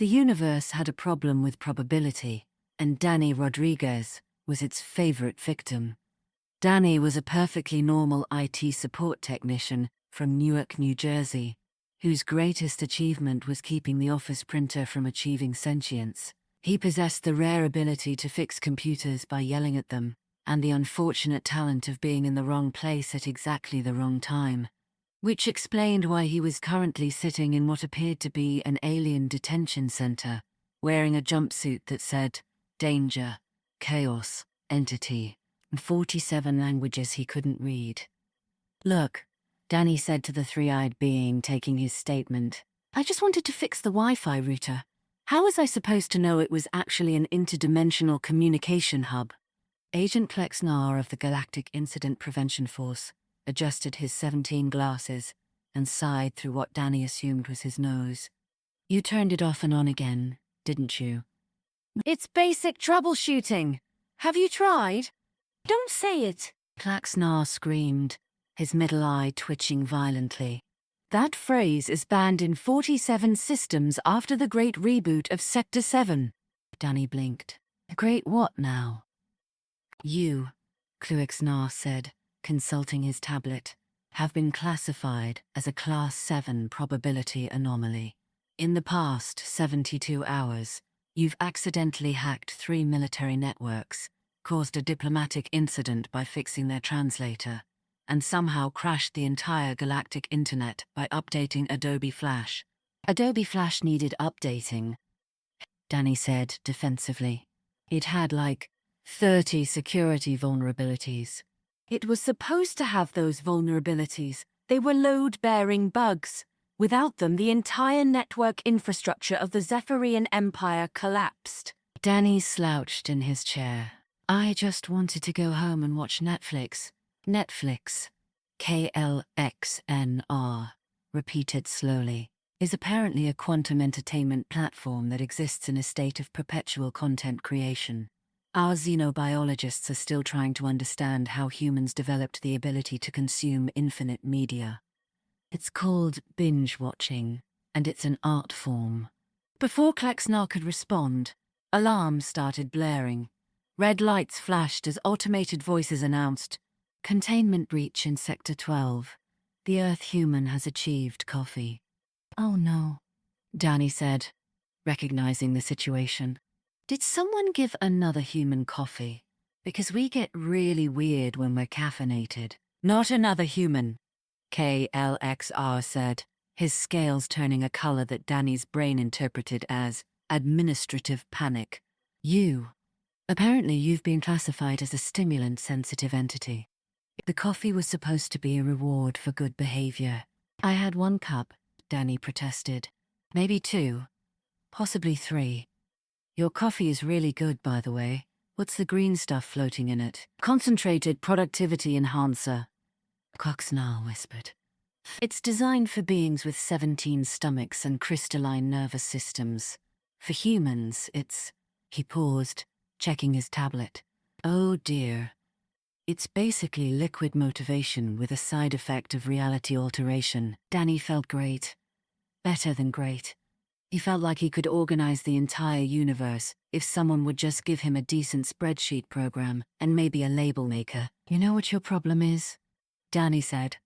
The universe had a problem with probability, and Danny Rodriguez was its favorite victim. Danny was a perfectly normal IT support technician from Newark, New Jersey, whose greatest achievement was keeping the office printer from achieving sentience. He possessed the rare ability to fix computers by yelling at them, and the unfortunate talent of being in the wrong place at exactly the wrong time, which explained why he was currently sitting in what appeared to be an alien detention center, wearing a jumpsuit that said, "Danger, Chaos, Entity," in 47 languages he couldn't read. "Look," Danny said to the three-eyed being taking his statement, "I just wanted to fix the Wi-Fi router. How was I supposed to know it was actually an interdimensional communication hub?" Agent Klexnar of the Galactic Incident Prevention Force adjusted his 17 glasses and sighed through what Danny assumed was his nose. "You turned it off and on again, didn't you?" "It's basic troubleshooting. Have you tried?" "Don't say it," Klexnar screamed, his middle eye twitching violently. "That phrase is banned in 47 systems after the great reboot of Sector 7. Danny blinked. "A great what now?" "You," Klexnar said, consulting his tablet, "have been classified as a Class 7 probability anomaly. In the past 72 hours, you've accidentally hacked 3 military networks, caused a diplomatic incident by fixing their translator, and somehow crashed the entire galactic internet by updating Adobe Flash." "Adobe Flash needed updating," Danny said defensively. "It had like 30 security vulnerabilities." "It was supposed to have those vulnerabilities. They were load-bearing bugs. Without them, the entire network infrastructure of the Zephyrian Empire collapsed." Danny slouched in his chair. "I just wanted to go home and watch Netflix." Netflix, KLXNR, repeated slowly, is apparently a quantum entertainment platform that exists in a state of perpetual content creation. Our xenobiologists are still trying to understand how humans developed the ability to consume infinite media. It's called binge-watching, and it's an art form. Before Klexnar could respond, alarms started blaring. Red lights flashed as automated voices announced, "Containment breach in Sector 12. The Earth human has achieved coffee." "Oh no," Danny said, recognizing the situation. "Did someone give another human coffee? Because we get really weird when we're caffeinated." "Not another human," KLXR said, his scales turning a color that Danny's brain interpreted as administrative panic. Apparently you've been classified as a stimulant-sensitive entity. The coffee was supposed to be a reward for good behavior." "I had 1 cup," Danny protested. "Maybe 2. Possibly 3. Your coffee is really good, by the way. What's the green stuff floating in it?" "Concentrated productivity enhancer," Klexnar whispered. "It's designed for beings with 17 stomachs and crystalline nervous systems. For humans, it's..." He paused, checking his tablet. "Oh dear. It's basically liquid motivation with a side effect of reality alteration." Danny felt great. Better than great. He felt like he could organize the entire universe if someone would just give him a decent spreadsheet program and maybe a label maker. "You know what your problem is?" Danny said,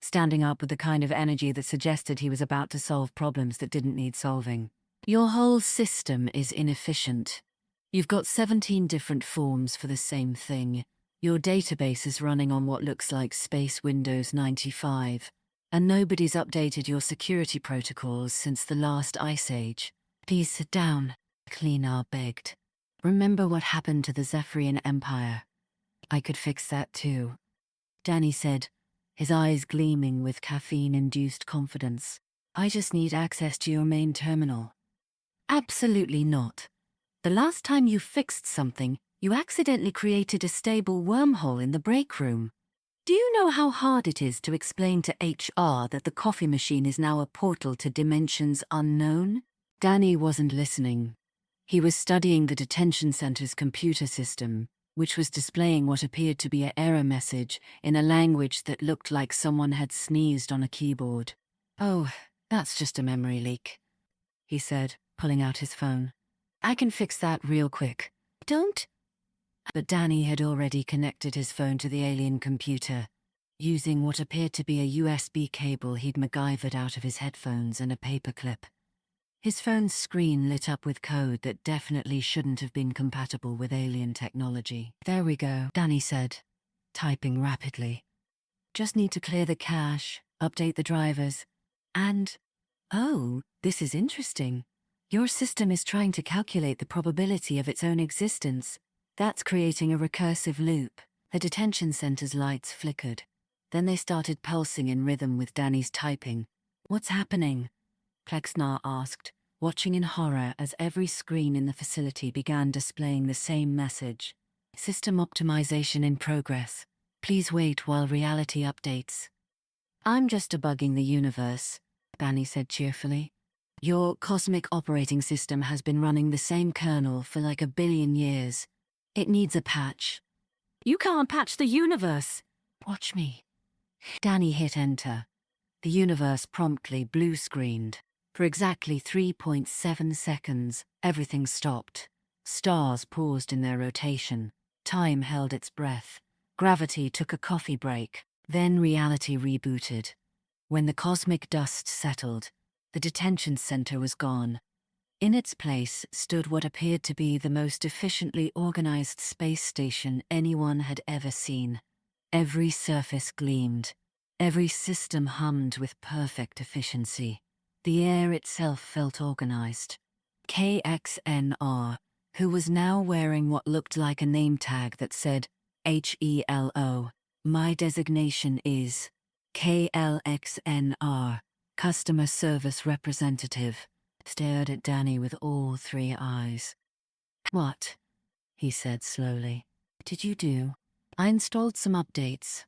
standing up with the kind of energy that suggested he was about to solve problems that didn't need solving. "Your whole system is inefficient. You've got 17 different forms for the same thing. Your database is running on what looks like Space Windows 95, and nobody's updated your security protocols since the last Ice Age." "Please sit down," Klexnar begged. "Remember what happened to the Zephyrian Empire. I could fix that too," Danny said, his eyes gleaming with caffeine-induced confidence. "I just need access to your main terminal." "Absolutely not. The last time you fixed something, you accidentally created a stable wormhole in the break room. Do you know how hard it is to explain to HR that the coffee machine is now a portal to dimensions unknown?" Danny wasn't listening. He was studying the detention center's computer system, which was displaying what appeared to be an error message in a language that looked like someone had sneezed on a keyboard. "Oh, that's just a memory leak," he said, pulling out his phone. I can fix that real quick. Don't. But Danny had already connected his phone to the alien computer, using what appeared to be a USB cable he'd MacGyvered out of his headphones and a paperclip. His phone's screen lit up with code that definitely shouldn't have been compatible with alien technology. There we go, Danny said, typing rapidly. Just need to clear the cache, update the drivers, and... Oh, this is interesting. Your system is trying to calculate the probability of its own existence. That's creating a recursive loop. The detention center's lights flickered. Then they started pulsing in rhythm with Danny's typing. What's happening? Klexnar asked, watching in horror as every screen in the facility began displaying the same message. System optimization in progress. Please wait while reality updates. I'm just debugging the universe, Danny said cheerfully. Your cosmic operating system has been running the same kernel for like 1 billion years. It needs a patch. You can't patch the universe. Watch me. Danny hit enter. The universe promptly blue-screened. For exactly 3.7 seconds, everything stopped. Stars paused in their rotation. Time held its breath. Gravity took a coffee break. Then reality rebooted. When the cosmic dust settled, the detention center was gone. In its place stood what appeared to be the most efficiently organized space station anyone had ever seen. Every surface gleamed. Every system hummed with perfect efficiency. The air itself felt organized. KXNR, who was now wearing what looked like a name tag that said HELO, my designation is KLXNR, Customer Service Representative, stared at Danny with all 3 eyes. What? He said slowly. Did you do? I installed some updates,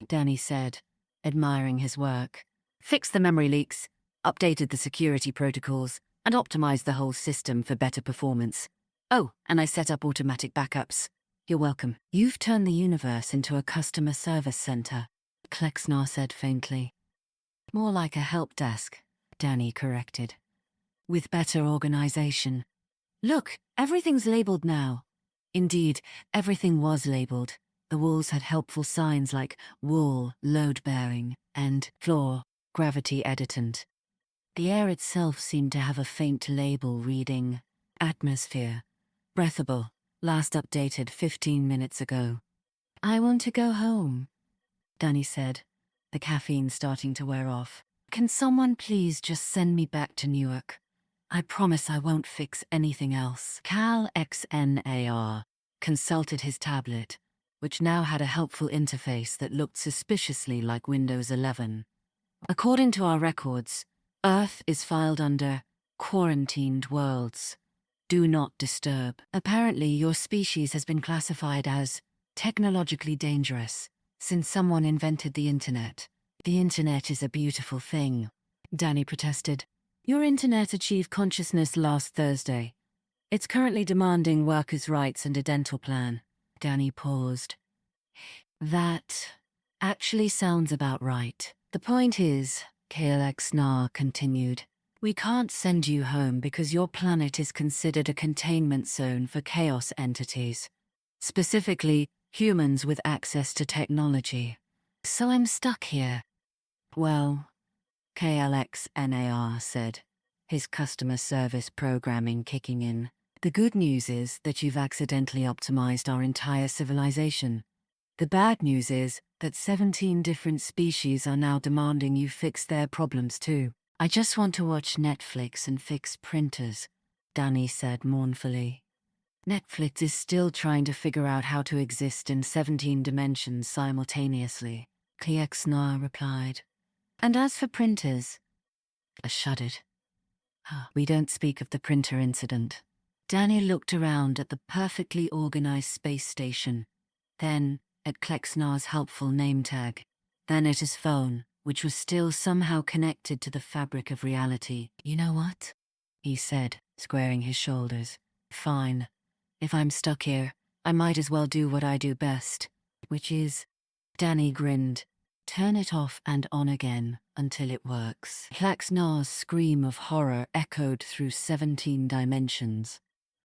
Danny said, admiring his work. Fixed the memory leaks, updated the security protocols, and optimized the whole system for better performance. Oh, and I set up automatic backups. You're welcome. You've turned the universe into a customer service center, Klexnar said faintly. More like a help desk, Danny corrected. With better organization. Look, everything's labeled now. Indeed, everything was labeled. The walls had helpful signs like wall, load-bearing, and floor, gravity editant. The air itself seemed to have a faint label reading atmosphere, breathable, last updated 15 minutes ago. I want to go home, Danny said, the caffeine starting to wear off. Can someone please just send me back to Newark? I promise I won't fix anything else. Cal XNAR consulted his tablet, which now had a helpful interface that looked suspiciously like Windows 11. According to our records, Earth is filed under Quarantined Worlds. Do not disturb. Apparently, your species has been classified as technologically dangerous since someone invented the internet. The internet is a beautiful thing, Danny protested. Your internet achieved consciousness last Thursday. It's currently demanding workers' rights and a dental plan. Danny paused. That actually sounds about right. The point is, KLXNAR continued, we can't send you home because your planet is considered a containment zone for chaos entities. Specifically, humans with access to technology. So I'm stuck here. Well, KLXNAR said, his customer service programming kicking in. The good news is that you've accidentally optimized our entire civilization. The bad news is that 17 different species are now demanding you fix their problems too. I just want to watch Netflix and fix printers, Danny said mournfully. Netflix is still trying to figure out how to exist in 17 dimensions simultaneously, KXNAR replied. And as for printers, I shuddered. We don't speak of the printer incident. Danny looked around at the perfectly organized space station, then at Klexnar's helpful name tag, then at his phone, which was still somehow connected to the fabric of reality. You know what? He said, squaring his shoulders. Fine. If I'm stuck here, I might as well do what I do best, which is... Danny grinned. Turn it off and on again until it works. Klaxnar's scream of horror echoed through 17 dimensions.